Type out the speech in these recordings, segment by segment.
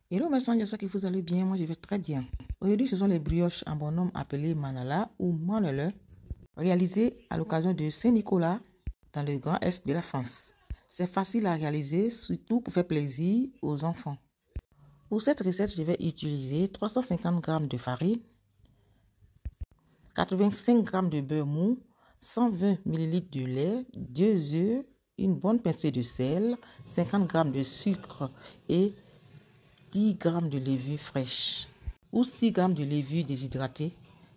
Hello mes gens, j'espère que vous allez bien, moi je vais très bien. Aujourd'hui, ce sont les brioches en bonhomme appelées manala ou manele, réalisées à l'occasion de Saint-Nicolas dans le Grand Est de la France. C'est facile à réaliser, surtout pour faire plaisir aux enfants. Pour cette recette, je vais utiliser 350 g de farine, 85 g de beurre mou, 120 ml de lait, 2 œufs, une bonne pincée de sel, 50 g de sucre et 10 g de levure fraîche ou 6 g de levure déshydratée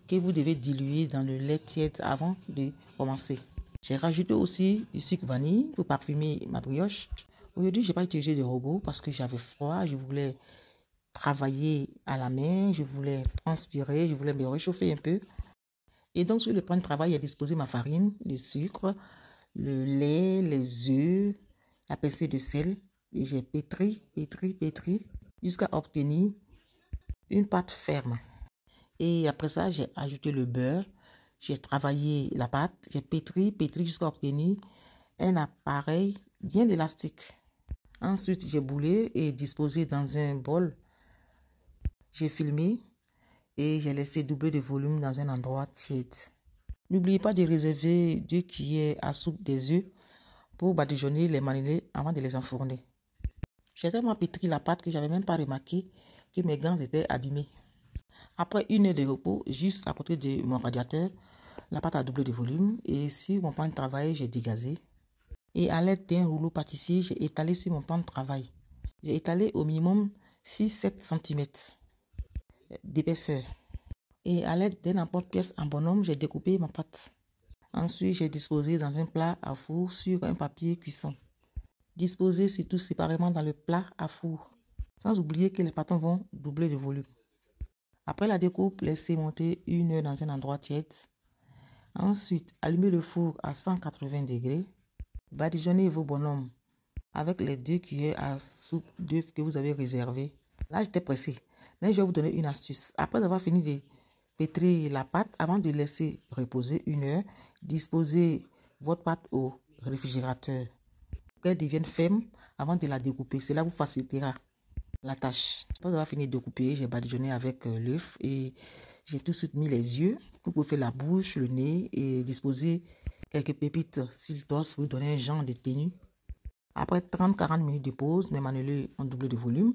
que vous devez diluer dans le lait tiède avant de commencer. J'ai rajouté aussi du sucre vanille pour parfumer ma brioche. Aujourd'hui, je n'ai pas utilisé de robot parce que j'avais froid, je voulais travailler à la main, je voulais transpirer, je voulais me réchauffer un peu. Et donc sur le plan de travail, j'ai disposé ma farine, le sucre, le lait, les œufs, la pincée de sel. Et j'ai pétri jusqu'à obtenir une pâte ferme. Et après ça, j'ai ajouté le beurre. J'ai travaillé la pâte, j'ai pétri jusqu'à obtenir un appareil bien élastique. Ensuite, j'ai boulé et disposé dans un bol. J'ai filmé et j'ai laissé doubler de volume dans un endroit tiède. N'oubliez pas de réserver 2 cuillères à soupe des œufs pour badigeonner les manelés avant de les enfourner. J'ai tellement pétri la pâte que je n'avais même pas remarqué que mes gants étaient abîmés. Après 1 heure de repos, juste à côté de mon radiateur, la pâte a doublé de volume et sur mon plan de travail, j'ai dégazé. Et à l'aide d'un rouleau pâtissier, j'ai étalé sur mon plan de travail. J'ai étalé au minimum 6-7 cm d'épaisseur. Et à l'aide d'un emporte-pièce en bonhomme, j'ai découpé ma pâte. Ensuite, j'ai disposé dans un plat à four sur un papier cuisson. Disposez surtout séparément dans le plat à four, sans oublier que les pâtons vont doubler de volume. Après la découpe, laissez monter 1 heure dans un endroit tiède. Ensuite, allumez le four à 180 degrés. Badigeonnez vos bonhommes avec les 2 cuillères à soupe d'œufs que vous avez réservées. Là, j'étais pressée, mais je vais vous donner une astuce. Après avoir fini de pétrir la pâte, avant de laisser reposer 1 heure, disposez votre pâte au réfrigérateur. Qu'elle devienne ferme avant de la découper. Cela vous facilitera la tâche. Après avoir fini de couper, j'ai badigeonné avec l'œuf et j'ai tout de suite mis les yeux. Vous pouvez faire la bouche, le nez et disposer quelques pépites sur le torse pour donner un genre de tenue. Après 30-40 minutes de pause, mes manelés ont doublé de volume.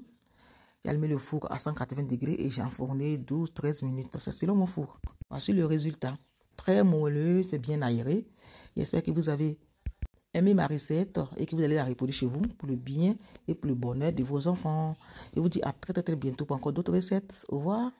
J'ai allumé le four à 180 degrés et j'ai enfourné 12-13 minutes. C'est selon mon four. Voici le résultat. Très moelleux, c'est bien aéré. J'espère que vous avez aimez ma recette et que vous allez la reproduire chez vous pour le bien et pour le bonheur de vos enfants. Je vous dis à très bientôt pour encore d'autres recettes. Au revoir.